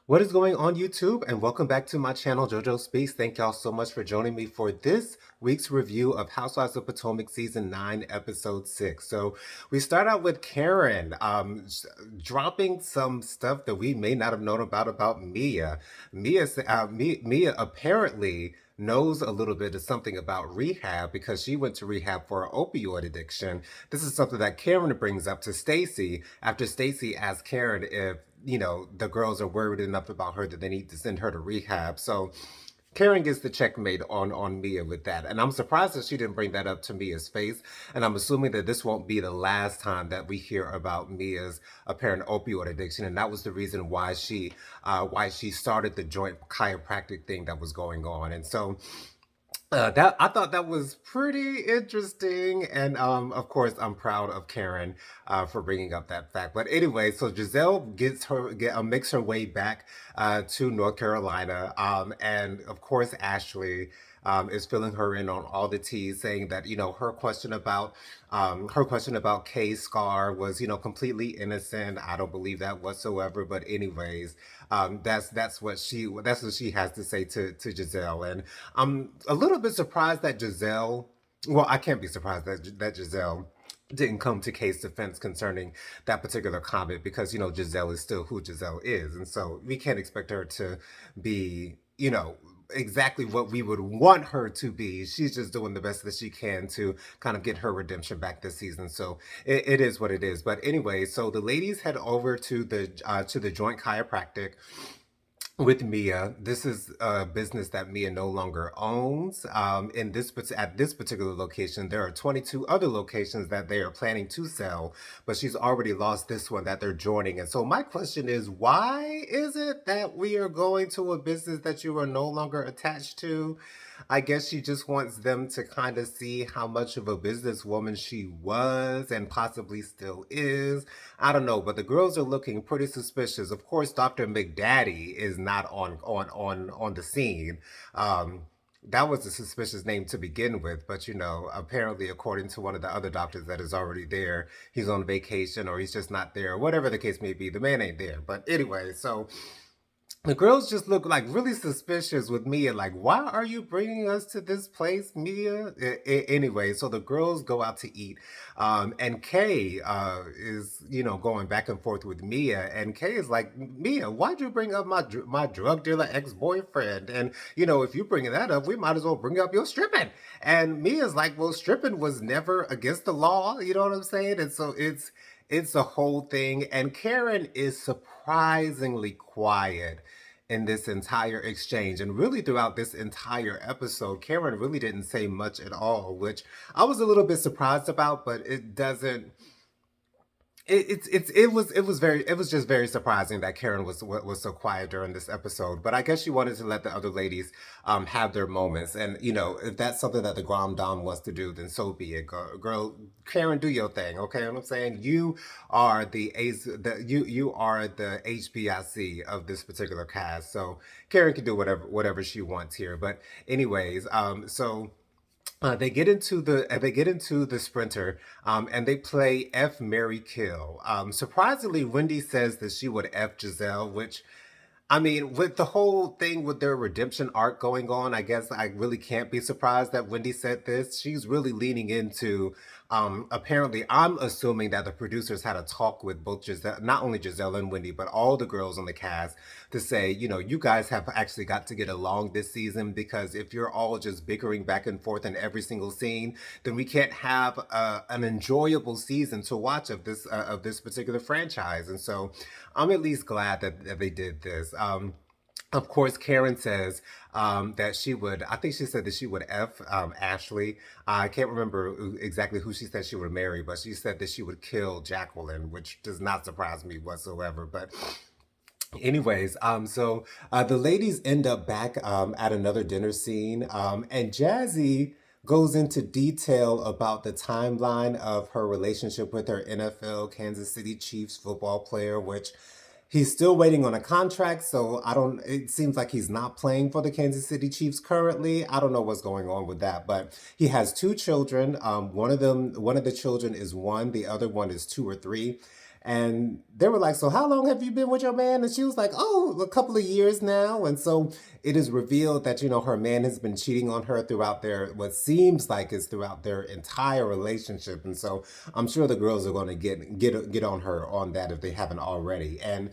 What is going on YouTube? And welcome back to my channel, JoJo Speaks. Thank y'all so much for joining me for this week's review of Housewives of Potomac Season 9, Episode 6. So we start out with Karen dropping some stuff that we may not have known about Mia. Mia apparently knows a little bit of something about rehab because she went to rehab for opioid addiction. This is something that Karen brings up to Stacy after Stacy asks Karen if the girls are worried enough about her that they need to send her to rehab. So Karen gets the checkmate on Mia with that. And I'm surprised that she didn't bring that up to Mia's face. And I'm assuming that this won't be the last time that we hear about Mia's apparent opioid addiction. And that was the reason why she started the joint chiropractic thing that was going on. And so that I thought that was pretty interesting, and of course, I'm proud of Karen for bringing up that fact. But anyway, so Giselle makes her way back to North Carolina, and of course, Ashley is filling her in on all the teas, saying that her question about Kay's scar was completely innocent. I don't believe that whatsoever. But anyways, that's what she has to say to Giselle, and I'm a little bit surprised that Giselle. Well, I can't be surprised that Giselle didn't come to Kay's defense concerning that particular comment because Giselle is still who Giselle is, and so we can't expect her to be exactly what we would want her to be. She's just doing the best that she can to kind of get her redemption back this season. So it is what it is. But anyway, so the ladies head over to the joint chiropractic with Mia. This is a business that Mia no longer owns. At this particular location, there are 22 other locations that they are planning to sell, but she's already lost this one that they're joining. And so my question is, why is it that we are going to a business that you are no longer attached to? I guess she just wants them to kind of see how much of a businesswoman she was and possibly still is. I don't know, but the girls are looking pretty suspicious. Of course, Dr. McDaddy is not on the scene. That was a suspicious name to begin with, but apparently, according to one of the other doctors that is already there, he's on vacation or he's just not there, whatever the case may be. The man ain't there. But anyway, so the girls just look like really suspicious with Mia. Like, why are you bringing us to this place, Mia? Anyway, so the girls go out to eat, and Kay is going back and forth with Mia, and Kay is like, Mia, why'd you bring up my drug dealer ex boyfriend? And if you're bringing that up, we might as well bring up your stripping. And Mia's like, well, stripping was never against the law. You know what I'm saying? And so it's a whole thing. And Karen is surprisingly quiet in this entire exchange. And really, throughout this entire episode, Karen really didn't say much at all, which I was a little bit surprised about, but it doesn't. It was just very surprising that Karen was so quiet during this episode. But I guess she wanted to let the other ladies have their moments, and if that's something that the Grand Dame wants to do, then so be it. Girl, Karen, do your thing. Okay, what I'm saying, you are the ace, you are the HBIC of this particular cast, so Karen can do whatever she wants here. But anyways, so. They get into the sprinter, and they play F Mary Kill. Surprisingly, Wendy says that she would F Giselle, which I mean, with the whole thing with their redemption arc going on, I guess I really can't be surprised that Wendy said this. She's really leaning into, apparently, I'm assuming that the producers had a talk with both Giselle, not only Giselle and Wendy, but all the girls on the cast to say, you guys have actually got to get along this season because if you're all just bickering back and forth in every single scene, then we can't have an enjoyable season to watch of this particular franchise. And so I'm at least glad that they did this. Of course, Karen says that she would, I think she said that she would F Ashley. I can't remember exactly who she said she would marry, but she said that she would kill Jacqueline, which does not surprise me whatsoever. But anyways, the ladies end up back at another dinner scene, and Jazzy goes into detail about the timeline of her relationship with her NFL Kansas City Chiefs football player, which he's still waiting on a contract, so I don't. It seems like he's not playing for the Kansas City Chiefs currently. I don't know what's going on with that, but he has two children. One of the children is one, the other one is two or three. And they were like, "So how long have you been with your man?" And she was like, "Oh, a couple of years now." And so it is revealed that, her man has been cheating on her throughout what seems like is throughout their entire relationship. And so I'm sure the girls are going to get on her on that if they haven't already. And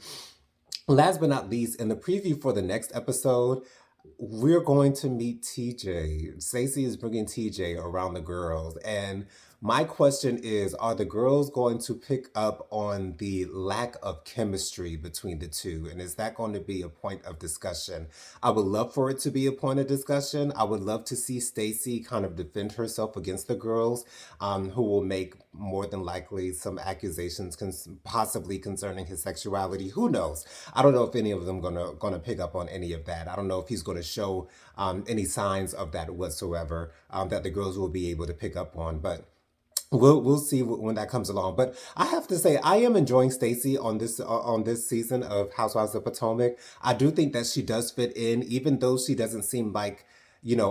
last but not least, in the preview for the next episode, we're going to meet TJ. Stacey is bringing TJ around the girls. And my question is, are the girls going to pick up on the lack of chemistry between the two? And is that going to be a point of discussion? I would love for it to be a point of discussion. I would love to see Stacey kind of defend herself against the girls, who will make more than likely some accusations possibly concerning his sexuality. Who knows? I don't know if any of them gonna pick up on any of that. I don't know if he's gonna show any signs of that whatsoever, that the girls will be able to pick up on. But we'll see when that comes along. But I have to say, I am enjoying Stacey on this season of Housewives of Potomac. I do think that she does fit in, even though she doesn't seem like,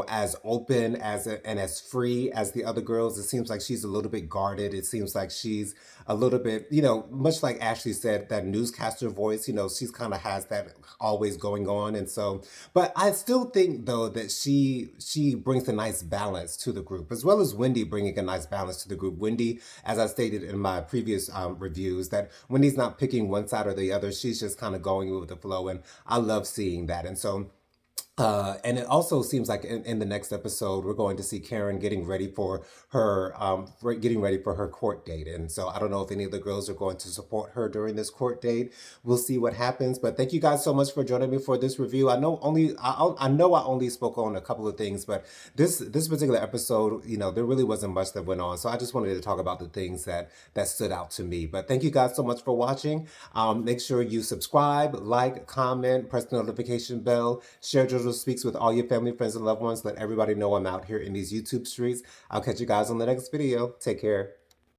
as open and as free as the other girls. It seems like she's a little bit guarded. It seems like she's a little bit, much like Ashley said, that newscaster voice. She's kind of has that always going on. And so, but I still think though that she brings a nice balance to the group, as well as Wendy bringing a nice balance to the group. Wendy, as I stated in my previous reviews, that Wendy's not picking one side or the other. She's just kind of going with the flow, and I love seeing that. And so and it also seems like in the next episode, we're going to see Karen getting ready for her court date. And so I don't know if any of the girls are going to support her during this court date. We'll see what happens. But thank you guys so much for joining me for this review. I know I only spoke on a couple of things, but this particular episode, there really wasn't much that went on. So I just wanted to talk about the things that stood out to me. But thank you guys so much for watching. Make sure you subscribe, like, comment, press the notification bell, share JoJo Speaks with all your family, friends, and loved ones. Let everybody know I'm out here in these YouTube streets. I'll catch you guys on the next video. Take care.